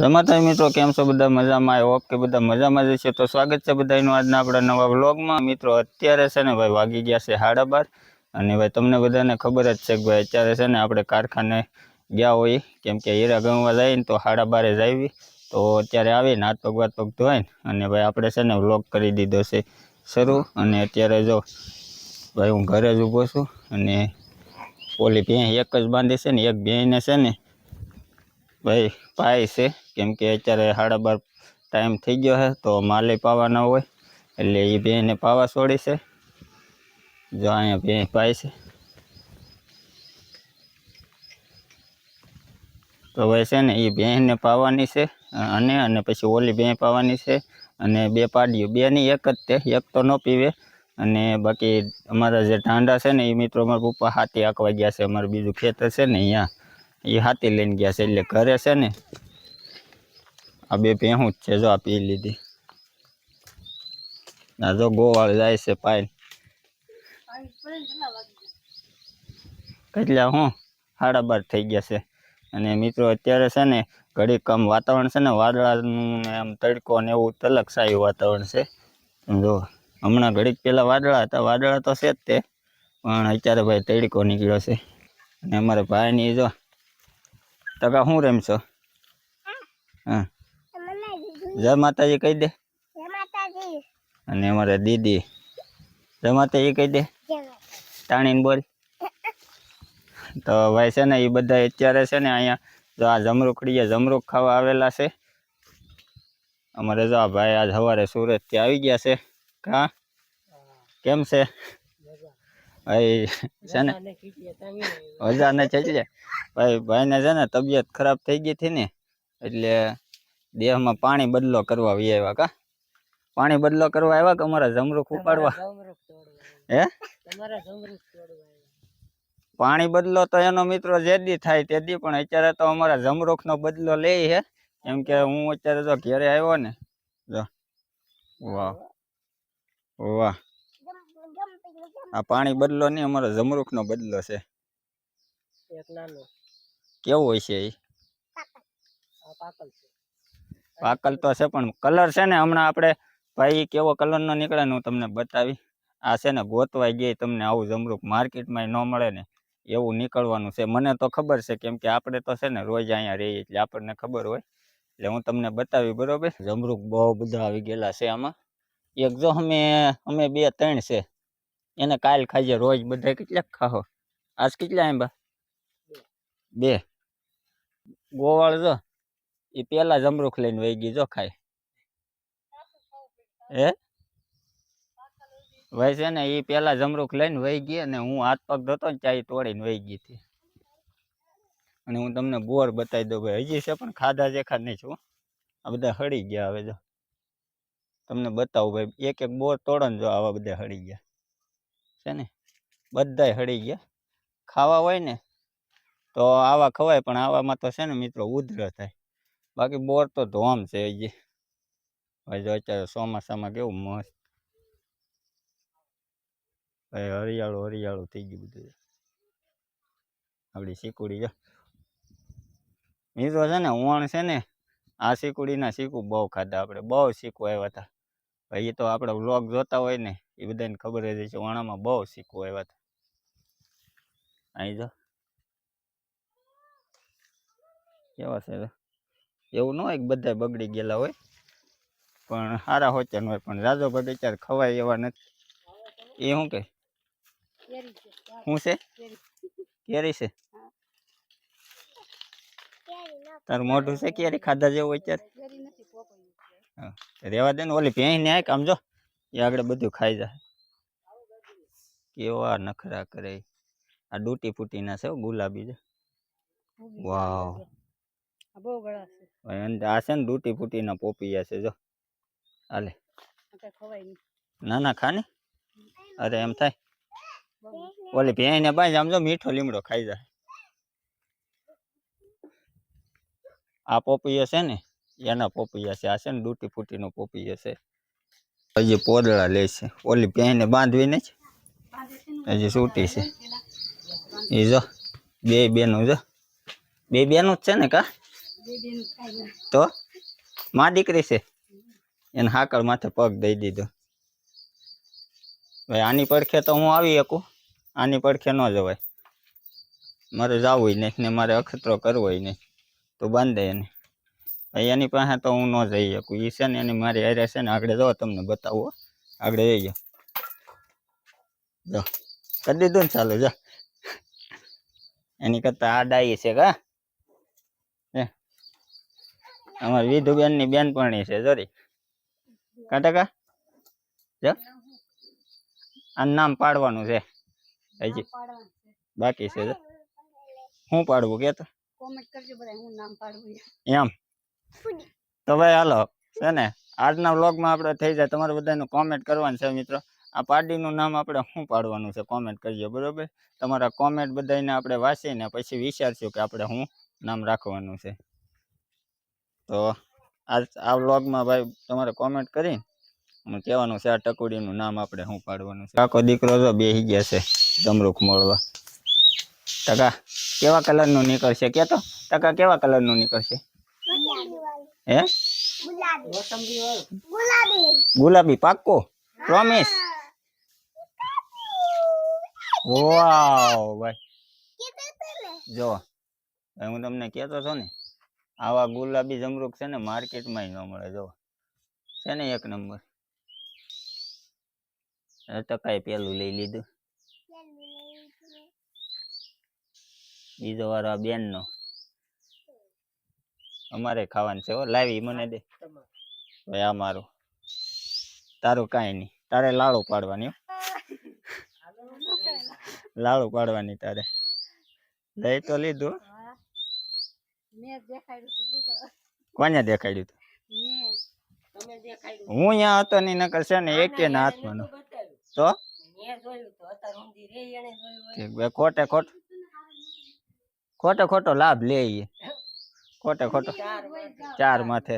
રમાતા મિત્રો કેમ છો બધા મજામાં? આઈ હોપ કે બધા મજામાં જ છે. તો સ્વાગત છે બધાનું આજના આપણા નવા વ્લોગમાં. મિત્રો અત્યારે છે ને ભાઈ વાગી ગયા છે 12:30 અને ભાઈ તમને બધાને ખબર જ છે કે ભાઈ અત્યારે છે ને આપણે કારખાને ગયા હોય કેમ કે હીરા ગણવા જાય ને તો 12:30 જ આવી. તો અત્યારે આવીને હાથ પગ ધોઈને અને ભાઈ આપણે છે ને વ્લોગ કરી દીધો છે શરૂ. અને અત્યારે જો ભાઈ હું ઘરે જ ઊભો છું અને ઓલી ભેંસ એક જ બાંધી છે ને એક ભેંસને છે ને ભાઈ પાય છે કેમ કે અત્યારે 12:30 ટાઈમ થઈ ગયો છે તો માલે પાવાના હોય એટલે એ ભેંસને પાવા છોડી છે. જો અહીંયા ભેંસ પાય છે તો ભાઈ છે ને એ ભેંસને પાવાની છે અને પછી ઓલી ભેંસ પાવાની છે અને બે પાડ્યું બેની એક જ તે એક તો ન પીવે. અને બાકી અમારા જે ઢાંડા છે ને એ મિત્રો અમારા પપ્પા હાથી આંકવા ગયા છે. અમારું બીજું ખેતર છે ને અહીંયા એ હાથી લઈને ગયા છે એટલે ઘરે છે ને આ બે ભેંસું જ છે. જો આ પી લીધી આ જો ગોવાળ જાય છે પાય કેટલા 12:30 થઈ ગયા છે. અને મિત્રો અત્યારે છે ને ઘડીક આમ વાતાવરણ છે ને વાદળાનું ને આમ તડકો ને એવું તલકસાયું વાતાવરણ છે. જો હમણાં ઘડીક પહેલાં વાદળા હતા, વાદળા તો છે જ તે, પણ અત્યારે ભાઈ તડકો નીકળ્યો છે. અને અમારા ભાઈની જો ટકા શું રમશો? હા જય માતાજી કહી દે. અને અમારે દીદી જય માતાજી કહી દે તાણીને બોલ. તો ભાઈ છે ને એ બધા અત્યારે છે ને અહીંયા જો આ જમરૂખડીએ જમરૂખ ખાવા આવેલા છે. અમારે જો આ ભાઈ આજ સવારે સુરતથી આવી ગયા છે. હા કેમ છે ભાઈ? છે ને મજા ને છે ભાઈને છે ને તબિયત ખરાબ થઈ ગઈ હતી ને એટલે દેહમાં પાણી બદલો કરવા આવ્યા. કા પાણી બદલો કરવા આવ્યા કે અમારા જમરૂખ ઉપાડવા? હે પાણી બદલો તો એનો મિત્રો જેદી થાય તેદી, પણ અત્યારે તો અમારા જમરૂખનો બદલો લે છે કેમ કે હું અત્યારે જો ઘેરે આવ્યો ને જો વાહ વાહ આ પાણી બદલો નહીં અમારો જમરૂખનો બદલો છે. કેવું હોય છે એ? પાકલ તો છે પણ કલર છે ને હમણાં આપણે ભાઈ કેવો કલરનો નીકળે ને હું તમને બતાવી. આ છે ને ગોતવાઈ ગઈ તમને આવું જમરૂખ માર્કેટમાં ન મળે ને એવું નીકળવાનું છે. મને તો ખબર છે કેમ કે આપણે તો છે ને રોજ અહીંયા રહીએ એટલે આપણને ખબર હોય એટલે હું તમને બતાવી. બરોબર જમરૂખ બહુ બધા આવી ગયેલા છે આમાં. એક જો અમે 2-3 છે એને કાલ ખાઈએ. રોજ બધા કેટલાક ખાઓ? આજ કેટલા આંબા? 2 ગોવાળ જો એ પેલા જમરૂખ લઈને વહી ગઈ જો ખાય. હે ભાઈ છે ને એ પેલા જમરૂખ લઈને વહી ગઈ અને હું હાથ પગ ધોતો ને ચાઈ તોડીને વહી ગઈ હતી. અને હું તમને બોર બતાવી દઉં ભાઈ, હજી છે પણ ખાધા જેખા નહીં છું. આ બધા હળી ગયા. હવે જો તમને બતાવું ભાઈ, એક એક બોર તોડો ને જો આવા બધા હળી ગયા છે ને, બધાય હળી ગયા. ખાવા હોય ને તો આવા ખવાય પણ આવામાં તો છે ને મિત્રો ઉધર થાય. બાકી બોર તો ધોમ છે હજી. ભાઈ જો અત્યારે ચોમાસામાં કેવું મસ્ત ભાઈ હરિયાળું થઈ ગયું બધું. આપણી શીકુડી જો મિત્રો છે ને ઓણ છે ને આ શીકુડીના શીકું બહુ ખાધા આપણે, બહુ શીકું આવ્યા હતા ભાઈ. એ તો આપણે વ્લોગ જોતા હોય ને એ બધાને ખબર જ છે ઓણામાં બહુ શીકું આવ્યા હતા. અહીં જો કેવા છે એવું ન હોય કે બધા બગડી ગયેલા હોય, પણ સારા હોચન હોય. પણ રાજો ભાઈ અત્યારે ખવાય એવા નથી. એ શું કે શું છે? કેરી છે? તારું મોઢું છે કેરી ખાધા જેવું અત્યારે? હા રેવા દે ને. ઓલી ભેંસ ને આમ જો એ આગળ બધું ખાઈ જાય. કેવા નખરા કરે. આ ડૂટી ફૂટી ના છે ગુલાબી છે. વાવ આ છે ને ડૂટી ફૂટી ના પોપિયા છે જો. હાલે ના ના ખા ને. અરે એમ થાય ઓલી ભેંસ ને બાંધ આમ જો મીઠો લીમડો ખાઈ જાય. આ પોપિયા છે ને એના પોપિયા છે. આ છે ને ડૂટી ફૂટી નો પોપિયા છે. હજી પોદળા લે છે. ઓલી ભેંસ ને બાંધવી ને હજી છૂટી છે. એ જો બે બેનું જો બે બેનું જ છે ને કા તો માં દીકરી છે એને હાકળ માથે પગ દઈ દીધો. ભાઈ આની પડખે તો હું આવી શકું, આની પડખે ન જવાય. મારે જવું નહીં ને મારે અખતરો કરવો નહીં તો બાંધે એને. ભાઈ એની પાસે તો હું ન જઈ શકું. એ છે ને એની મારી હારે છે ને આગળ જાઓ તમને બતાવો. આગળ જઈ જાઓ. જો કરી દીધું ને ચાલુ જો. એની કરતા આ ડાઈ છે કા. અમારી વિધુબેન ની બેનપણી છે જોરી કાકા. જો આનું નામ પાડવાનું છે હજી બાકી છે. શું પાડવું કેતો એમ તો ભાઈ હાલો છે ને આજના વ્લોગમાં આપણે થઈ જાય. તમારે બધાનું કોમેન્ટ કરવાનું છે મિત્રો. આ પાડીનું નામ આપણે શું પાડવાનું છે કોમેન્ટ કરજો બરોબર. તમારા કોમેન્ટ બધાને આપણે વાંચીને પછી વિચારશું કે આપણે શું નામ રાખવાનું છે. તો આ વ્લોગમાં ભાઈ તમારે કોમેન્ટ કરીને મને કહેવાનું છે આ ટકુડીનું નામ આપણે શું પાડવાનું છે. કાકો દીકરો તો બેસી ગયા છે જમરૂખ મળવા. ટકા કેવા કલરનું નીકળશે કેતો. ટકા કેવા કલરનું નીકળશે હે? ગુલાબી પાક્કો પ્રોમિસ. વાવ ભાઈ જો ભાઈ હું તમને કહેતો છો ને આવા ગુલાબી જમરૂખ છે ને માર્કેટમાં ન મળે. જો છે ને એક નંબર. ટકાએ પેલું લઈ લીધું. બીજો વારો આ બેન નો. અમારે ખાવાનું છે લાવી મને દે ભાઈ. આ મારું તારું કાંઈ નહીં. તારે લાડુ પાડવાની લાડુ પાડવાની તારે. લઈ તો લીધું. કોને દેખાડ્યું તું? હું અહીંયા હતો નહીં નકર છે ને એક ના હાથમાં તો ખોટે ખોટો લાભ લે. ખોટો ચાર માથે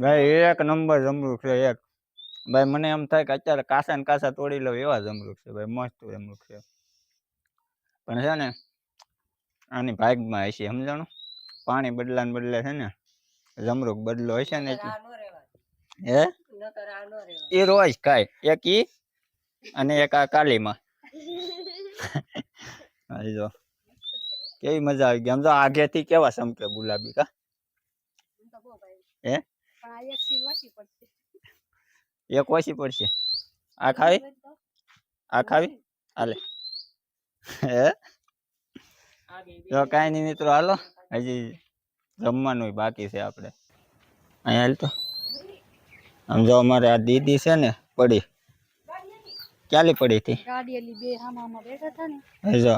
ભાઈ એક નંબર જમરૂખ છે એક. ભાઈ મને એમ થાય કે અત્યારે કાસા ને કાસા તોડી લઉં એવા જમરૂખ છે ભાઈ. મસ્ત જમરૂખ છે પણ છે ને આની ભાગમાં હશે સમજાણું. પાણી બદલે છે ને જમરૂખ બદલો હશે ને એટલે હે એ રોજ ખાય. એક ઈ અને એક આ કાલીમાં. જો કેવી મજા આવી ગઈ. આમ તો આગેથી કેવા સમકે ગુલાબી કા હે. એક ઓછી પડશે. આ ખાવી હાલે હે. જો કાંઈ નહીં મિત્રો હાલો હજી જમવાનું બાકી છે આપણે. અહીંયા હાલ તો આમ જો અમારે આ દીદી છે ને પડી ક્યાંલી પડી હતી. જો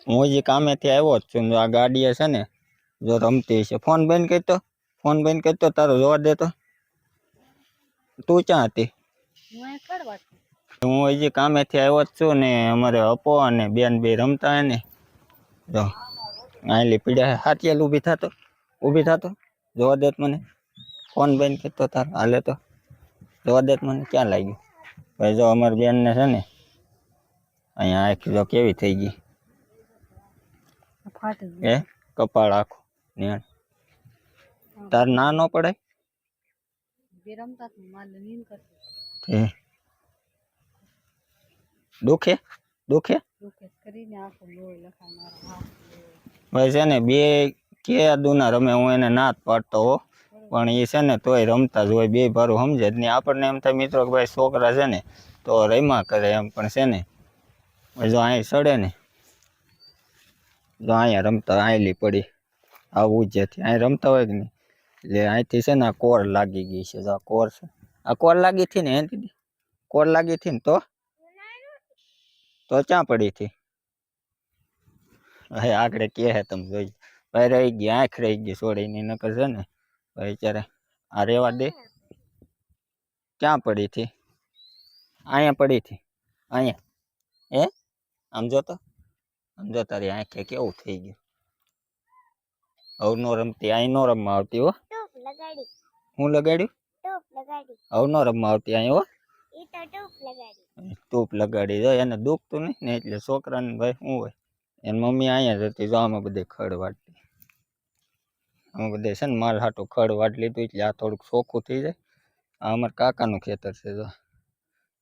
હું હજી કામેથી આવ્યો જ છું. આ ગાડીએ છે ને જો રમતી છે. ફોન બંધ કરતો તારો જોવા દેતો. તું ક્યાં હતી? હું હજી કામેથી આવ્યો જ છું ને અમારે અપો અને બેન બે રમતા હે ને. જો આયલી પીડ્યા હાથિયાલ ઊભી થતો જોવા દેત મને. ફોન બંધ કરતો તાર હાલે તો જોવા દેત મને. ક્યાં લાગ્યું ભાઈ. જો અમારી બેનને છે ને અહીંયા આંખ જો કેવી થઈ ગઈ એ કપાળ આખું ન્યા. તાર ના નો પડે દુખે ભાઈ છે ને બે કે દુના રમે. હું એને ના જ પાડતો હો પણ એ છે ને તોય રમતા જ હોય. બે ભારું સમજે જ નહીં. આપણને એમ થાય મિત્રો કે ભાઈ છોકરા છે ને તો રમ્યા કરે એમ પણ છે ને જો અહીં સડે ને જો અહીંયા રમતા આયલી પડી આવું જેથી અહીં રમતા હોય કે નહીં એટલે અહીંથી છે ને આ કોર લાગી ગઈ છે. જો આ કોર છે. આ કોર લાગી હતી ને એથી કોર લાગી હતી ને તો ક્યાં પડી હતી. હવે આગળ કે હે તમે જોઈ ભાઈ. રહી ગઈ આંખ રહી ગઈ છોડીને નકર છે ને ભાઈ ત્યારે આ રેવા દે. ક્યાં પડી હતી? અહીંયા પડી હતી અહીંયા હે. આમ જો તારી આંખે કેવું થઈ ગયું. હવે નો રમતી. અહીં નો રમવા આવતી હો. હું લગાડ્યું? હવે નો રમવા આવતી અહીં હો. ટૂપ લગાડી. જો એને દુખતું નહીં ને એટલે છોકરાને ભાઈ શું હોય એની મમ્મી અહીંયા જ હતી. જો આમાં બધે ખડ વાટતી. આમાં બધે છે ને માલ હાટું ખડ વાટ લીધું એટલે આ થોડુંક ચોખ્ખું થઈ જાય. આ અમારા કાકાનું ખેતર છે. જો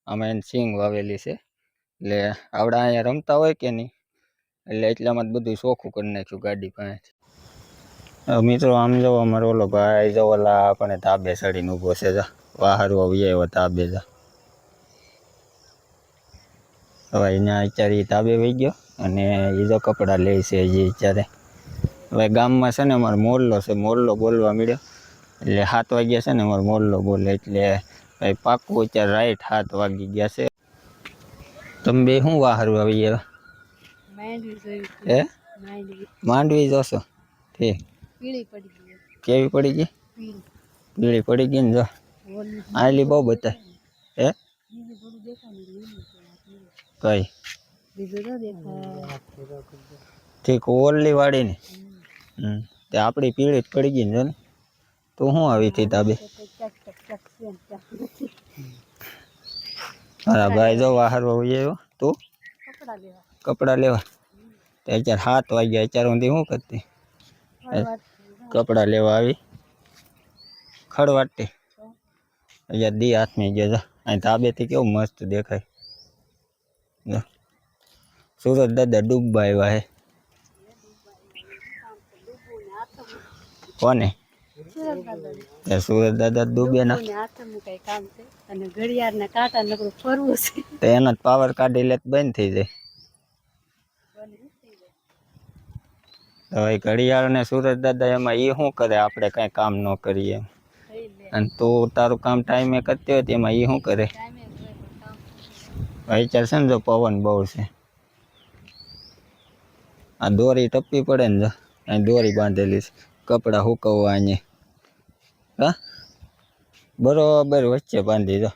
આમાં એને સિંગ વાવેલી છે. એટલે આવડા અહીંયા રમતા હોય કે નહીં, એટલે એટલામાં જ બધું ચોખ્ખું કરી નાખ્યું ગાડી પાસેથી. મિત્રો આમ જો અમારો ઓલો ભાઈ જો ઓલા આપણે ધાબે ચડીને ઊભો છે. જો વાહરવો આવ્યો ધાબે. જો હવે અહીંયા અત્યારે એ ધાબે વહી ગયો અને એ જો કપડાં લે છે હજી અત્યારે. હવે ગામમાં છે ને અમારો મોરલો છે, મોરલો બોલવા મળ્યો. એટલે 7 વાગ્યા છે ને અમારો મોરલો બોલે. એટલે ભાઈ પાકું અત્યારે રાઈટ 7 વાગી ગયા છે. તમે બે શું વાહરવા આવી ગયા? હે માંડવી જોશો? ઠીક. કેવી પડી ગઈ? પીળી પડી ગઈ ને. જો આયલી બહુ બતાય. હે કઈ ઠીક ઓરલી વાળી ને? તે આપણી પીળી જ પડી ગઈ ને. તું શું આવી હતી તાબે? મારા ભાઈ જો વાહરવા આવ્યો. તું કપડાં લેવા? તે અત્યારે 7 વાગ્યા. અત્યારે સુધી શું કરતી? કપડાં લેવા આવી ખડ વાટતી. અહીંયા દી હાથમાં ગયો. જો અહીં ધાબેથી કેવું મસ્ત દેખાય. સુરત દાદા ડૂબવા આવ્યા હે. કોને? સુરત દાદા ડૂબે ના તો એનો પાવર કાઢી લે બંધ થઈ જાય. હવે ઘડિયાળ ને સુરત દાદા એમાં એ શું કરે? આપણે કઈ કામ ન કરીએ. અને તું તારું કામ ટાઈમે કરતી હોય એમાં એ શું કરે? વિચાર છે ને જો પવન બહુ છે. આ દોરી ટપ્પી પડે ને. જો અહીં દોરી બાંધેલી છે કપડાં સુકવવા. અહીંયા હા બરોબર વચ્ચે બાંધી દો.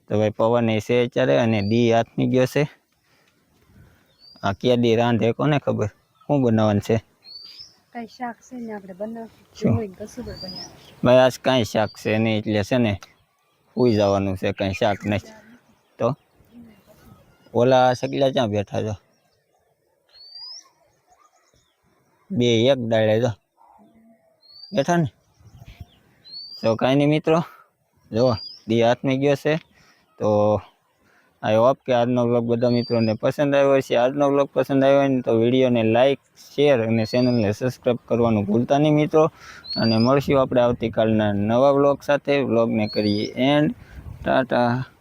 તો ભાઈ પવન એ છે અત્યારે અને દી હાથની ગયો છે. આ ક્યાં દી રાંધે કોને ખબર? શું બનાવવાનું છે? કઈ શાક છે ને આપણે બનાવશું. ભાઈ આજ કાંઈ શાક છે નહીં એટલે છે ને સુઈ જવાનું છે. કાંઈ શાક નથી. તો ઓલા સગલા ક્યાં બેઠા? છો બે એક ડાળે જો બેઠા ને. તો કાંઈ નહીં મિત્રો, જો દી હાથમાં ગયો છે. તો આઈ હોપ કે આજનો વ્લોગ બધા મિત્રોને પસંદ આવ્યો છે. આજનો વ્લોગ પસંદ આવ્યો હોય ને તો વિડીયોને લાઇક, શેર અને ચેનલને સબસ્ક્રાઈબ કરવાનું ભૂલતા નહીં મિત્રો. અને મળશું આપણે આવતીકાલના નવા વ્લોગ સાથે. વ્લોગને કરીએ એન્ડ. ટાટા.